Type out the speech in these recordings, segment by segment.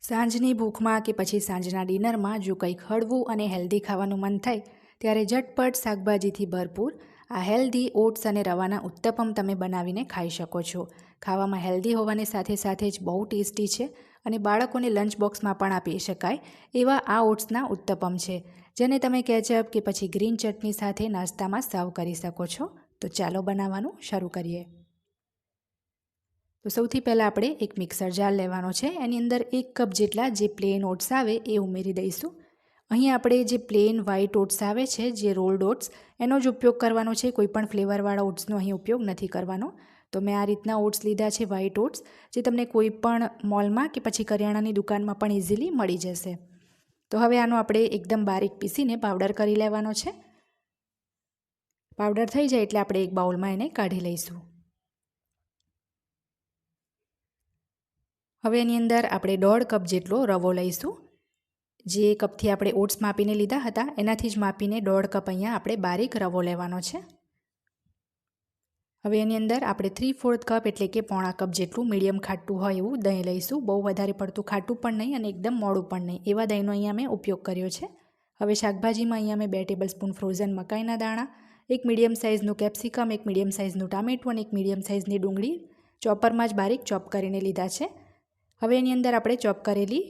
સાંજની ભૂખમાં કે પછી સાંજના ડિનરમાં જો કંઈક હળવું અને હેલ્ધી ખાવાનું મન થાય ત્યારે ઝટપટ શાકભાજીથી ભરપૂર આ હેલ્ધી ઓટ્સ અને રવાના ઉત્તપમ તમે બનાવીને ખાઈ શકો છો. ખાવામાં હેલ્ધી હોવાની સાથે સાથે જ બહુ ટેસ્ટી છે અને બાળકોને લંચ બોક્સમાં પણ આપી શકાય એવા આ ઓટ્સના ઉત્તપમ છે, જેને તમે કેચઅપ કે પછી ગ્રીન ચટણી સાથે નાસ્તામાં સર્વ કરી શકો છો. તો ચાલો બનાવવાનું શરૂ કરીએ. તો સૌથી પહેલાં આપણે એક મિક્સર જાર લેવાનો છે. એની અંદર 1 કપ જેટલા જે પ્લેન ઓટ્સ આવે એ ઉમેરી દઈશું. અહીં આપણે જે પ્લેન વ્હાઇટ ઓટ્સ આવે છે, જે રોલ્ડ ઓટ્સ, એનો જ ઉપયોગ કરવાનો છે. કોઈ પણ ફ્લેવરવાળા ઓટ્સનો અહીં ઉપયોગ નથી કરવાનો. તો મેં આ રીતના ઓટ્સ લીધા છે, વ્હાઇટ ઓટ્સ, જે તમને કોઈ પણ મોલમાં કે પછી કરિયાણાની દુકાનમાં પણ ઇઝીલી મળી જશે. તો હવે આનો આપણે એકદમ બારીક પીસીને પાવડર કરી લેવાનો છે. પાવડર થઈ જાય એટલે આપણે એક બાઉલમાં એને કાઢી લઈશું. હવે એની અંદર આપણે 1.5 કપ જેટલો રવો લઈશું. જે કપથી આપણે ઓટ્સ માપીને લીધા હતા એનાથી જ માપીને 1.5 કપ અહીંયા આપણે બારીક રવો લેવાનો છે. હવે એની અંદર આપણે 3/4 કપ એટલે કે પોણા કપ જેટલું મીડિયમ ખાટું હોય એવું દહીં લઈશું. બહુ વધારે પડતું ખાટું પણ નહીં અને એકદમ મોડું પણ નહીં, એવા દહીંનો અહીંયા મેં ઉપયોગ કર્યો છે. હવે શાકભાજીમાં અહીંયા મેં 2 ટેબલસ્પૂન ફ્રોઝન મકાઈના દાણા, 1 મીડિયમ સાઇઝનું કેપ્સિકમ, 1 મીડિયમ સાઇઝનું ટામેટું અને 1 મીડિયમ સાઇઝની ડુંગળી ચોપરમાં જ બારીક ચોપ કરીને લીધા છે. હવે એની અંદર આપણે ચોપ કરેલી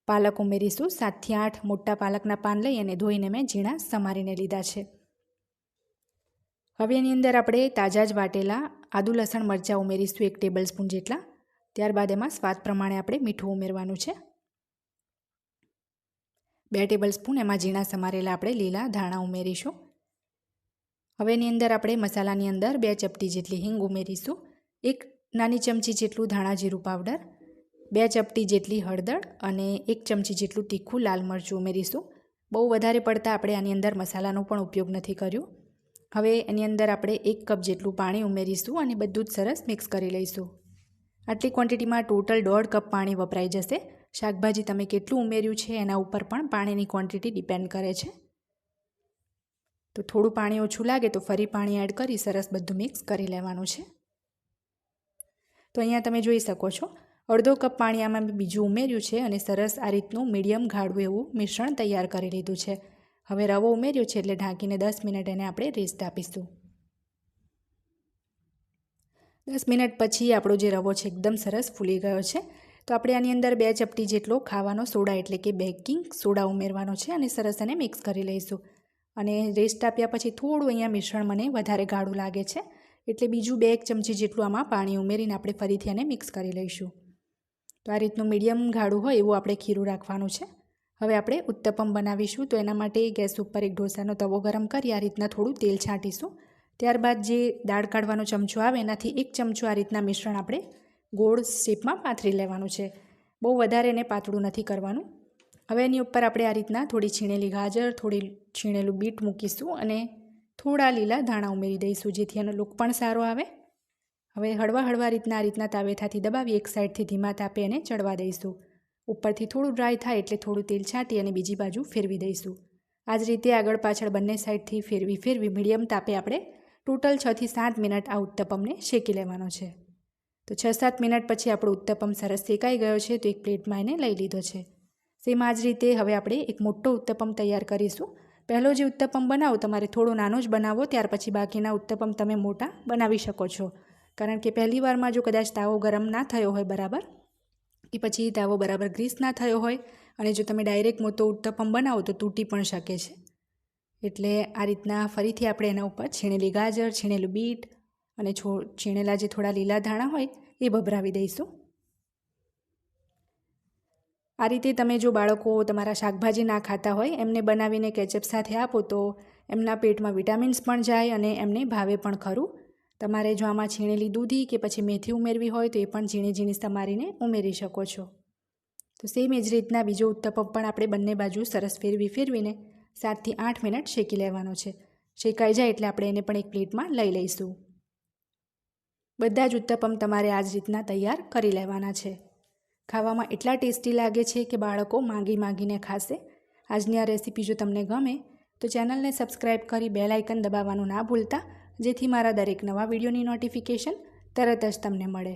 પાલક ઉમેરીશું. 7 થી 8 મોટા પાલકના પાન લઈ અને ધોઈને મેં ઝીણા સમારીને લીધા છે. હવે એની અંદર આપણે તાજા જ વાટેલા આદુ લસણ મરચાં ઉમેરીશું 1 ટેબલસ્પૂન જેટલા. ત્યારબાદ એમાં સ્વાદ પ્રમાણે આપણે મીઠું ઉમેરવાનું છે. 2 ટેબલસ્પૂન એમાં ઝીણા સમારેલા આપણે લીલા ધાણા ઉમેરીશું. હવે એની અંદર આપણે મસાલાની અંદર 2 ચપટી જેટલી હિંગ ઉમેરીશું, 1 નાની ચમચી જેટલું ધાણા જીરું પાવડર, 2 ચપટી જેટલી હળદર અને 1 ચમચી જેટલું તીખું લાલ મરચું ઉમેરીશું. બહુ વધારે પડતા આપણે આની અંદર મસાલાનો પણ ઉપયોગ નથી કર્યો. હવે એની અંદર આપણે 1 કપ જેટલું પાણી ઉમેરીશું અને બધું જ સરસ મિક્સ કરી લઈશું. આટલી ક્વોન્ટિટીમાં ટોટલ 1.5 કપ પાણી વપરાઈ જશે. શાકભાજી તમે કેટલું ઉમેર્યું છે એના ઉપર પણ પાણીની ક્વોન્ટિટી ડિપેન્ડ કરે છે. તો થોડું પાણી ઓછું લાગે તો ફરી પાણી એડ કરી સરસ બધું મિક્સ કરી લેવાનું છે. તો અહીંયા તમે જોઈ શકો છો, 1/2 કપ પાણી આમાં મેં બીજું ઉમેર્યું છે અને સરસ આ રીતનું મીડિયમ ગાઢું એવું મિશ્રણ તૈયાર કરી લીધું છે. હવે રવો ઉમેર્યો છે એટલે ઢાંકીને 10 મિનિટ એને આપણે રેસ્ટ આપીશું. 10 મિનિટ પછી આપણો જે રવો છે એકદમ સરસ ફૂલી ગયો છે. તો આપણે આની અંદર 2 ચપટી જેટલો ખાવાનો સોડા એટલે કે બેકિંગ સોડા ઉમેરવાનો છે અને સરસ એને મિક્સ કરી લઈશું. અને રેસ્ટ આપ્યા પછી થોડું અહીંયા મિશ્રણ મને વધારે ગાઢું લાગે છે એટલે બીજું 2 ચમચી જેટલું આમાં પાણી ઉમેરીને આપણે ફરીથી એને મિક્સ કરી લઈશું. તો આ રીતનું મીડિયમ ગાઢું હોય એવું આપણે ખીરું રાખવાનું છે. હવે આપણે ઉત્તપમ બનાવીશું. તો એના માટે ગેસ ઉપર એક ઢોસાનો તવો ગરમ કરી આ રીતના થોડું તેલ છાંટીશું. ત્યારબાદ જે દાળ કાઢવાનો ચમચો આવે એનાથી 1 ચમચો આ રીતના મિશ્રણ આપણે ગોળ શેપમાં પાથરી લેવાનું છે. બહુ વધારે એને પાતળું નથી કરવાનું. હવે એની ઉપર આપણે આ રીતના થોડી છીણેલી ગાજર, થોડી છીણેલું બીટ મૂકીશું અને થોડા લીલા ધાણા ઉમેરી દઈશું, જેથી એનો લુક પણ સારો આવે. હવે હળવા રીતના તાવેથાથી દબાવી એક સાઈડથી ધીમા તાપે એને ચડવા દઈશું. ઉપરથી થોડું ડ્રાય થાય એટલે થોડું તેલ છાંટી અને બીજી બાજુ ફેરવી દઈશું. આ જ રીતે આગળ પાછળ બંને સાઈડથી ફેરવી મીડિયમ તાપે આપણે ટોટલ 6 થી 7 મિનિટ આ ઉત્તપમને શેકી લેવાનો છે. તો 6-7 મિનિટ પછી આપણો ઉત્તપમ સરસ શેકાઈ ગયો છે. તો એક પ્લેટમાં એને લઈ લીધો છે. સેમ આ જ રીતે હવે આપણે એક મોટો ઉત્તપમ તૈયાર કરીશું. પહેલો જે ઉત્તપમ બનાવો તમારે થોડો નાનો જ બનાવો, ત્યાર પછી બાકીના ઉત્તપમ તમે મોટા બનાવી શકો છો. કારણ કે પહેલી વારમાં જો કદાચ તાવો ગરમ ના થયો હોય બરાબર, કે પછી તાવો બરાબર ગ્રીસ ના થયો હોય અને જો તમે ડાયરેક્ટ મોટો ઉત્તપમ બનાવો તો તૂટી પણ શકે છે. એટલે આ રીતના ફરીથી આપણે એના ઉપર છીણેલી ગાજર, છીણેલું બીટ અને છીણેલા જે થોડા લીલા ધાણા હોય એ ભભરાવી દઈશું. આ રીતે તમે જો બાળકો તમારા શાકભાજી ના ખાતા હોય એમને બનાવીને કેચઅપ સાથે આપો તો એમના પેટમાં વિટામિન્સ પણ જાય અને એમને ભાવે પણ ખરું. તમારે જો આમાં છીણેલી દૂધી કે પછી મેથી ઉમેરવી હોય તો એ પણ ઝીણી સમારીને ઉમેરી શકો છો. તો સેમ એ જ રીતના બીજો ઉત્તપમ પણ આપણે બંને બાજુ સરસ ફેરવીને 7 થી 8 મિનિટ શેકી લેવાનો છે. શેકાઈ જાય એટલે આપણે એને પણ એક પ્લેટમાં લઈ લઈશું. બધા જ ઉત્તપમ તમારે આ જ રીતના તૈયાર કરી લેવાના છે. ખાવામાં એટલા ટેસ્ટી લાગે છે કે બાળકો માંગીને ખાશે. આજની આ રેસીપી જો તમને ગમે તો ચેનલને સબસ્ક્રાઈબ કરી બેલ આઇકન દબાવવાનું ના ભૂલતા, જેથી મારા દરેક નવા વિડીયોની નોટિફિકેશન તરત જ તમને મળે.